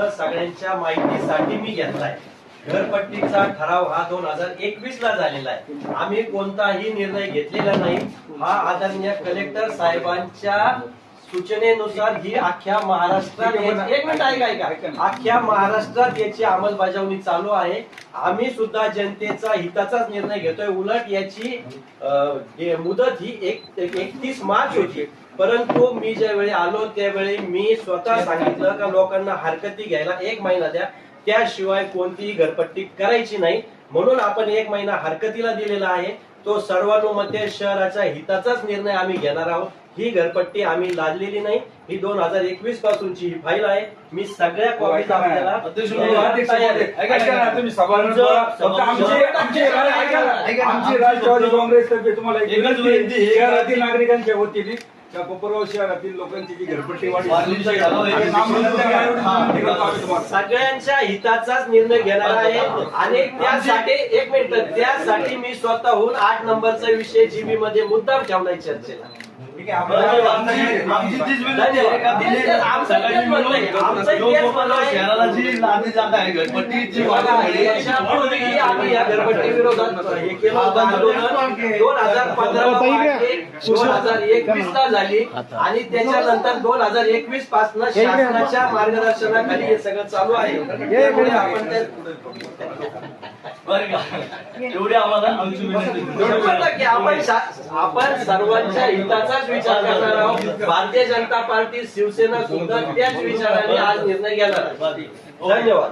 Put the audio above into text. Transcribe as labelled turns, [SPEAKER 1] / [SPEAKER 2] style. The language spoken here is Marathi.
[SPEAKER 1] सगळ्यांच्या माहितीसाठी मी घेतलाय। घरपट्टीचा ठराव हा 2021 ला झालेला आहे। आम्ही कोणताही निर्णय घेतलेला नाही। हा आदरणीय कलेक्टर साहेबांच्या सूचनेनुसार ही अख्ख्या महाराष्ट्रात एक मिनिट ऐका अख्ख्या महाराष्ट्रात याची अंमलबजावणी चालू आहे। आम्ही सुद्धा जनतेचा हिताचाच निर्णय घेतोय। उलट याची मुदत ही 31 मार्च होती, परंतु मी ज्यावेळी आलो त्यावेळी मी स्वतः सांगितलं का लोकांना हरकती घ्यायला 1 महिना द्या, त्याशिवाय कोणतीही घरपट्टी करायची नाही। म्हणून आपण 1 महिना हरकतीला दिलेला आहे। तो सर्वानुमते शहराच्या हिताचाच निर्णय आम्ही घेणार आहोत। ही घरपट्टी आम्ही लादलेली नाही। ही 2021 पासूनची ही फाईल आहे। मी सगळ्या कॉपीज आपल्याला
[SPEAKER 2] तुम्ही आमची राष्ट्रवादी काँग्रेसतर्फे तुम्हाला शहरातील नागरिकांच्या वतीने कोपरगाव शहरातील लोकांची जी घरपट्टी
[SPEAKER 1] सगळ्यांच्या हिताचाच निर्णय घेणार आहे। आणि त्यासाठी 1 मिनिट, त्यासाठी मी स्वतःहून 8 नंबरचा विषय जीबी मध्ये मुद्दाम ठेवलाय चर्चेला।
[SPEAKER 3] शहराला जी लादली जात आहे घरपट्टीची
[SPEAKER 1] आम्ही या घरपट्टी विरोधात हे केलं होतं। 2015-2021 ला झाली आणि त्याच्यानंतर 2021 पासून शासनाच्या मार्गदर्शनाखाली हे सगळं चालू आहे। त्यामुळे आपण
[SPEAKER 3] एवढी आम्हाला आमची विनंती
[SPEAKER 1] आपण सर्वांच्या हिताचाच विचार करणार आहोत। भारतीय जनता पार्टी शिवसेना सुद्धा त्याच विचाराने आज निर्णय घेणार आहे। धन्यवाद।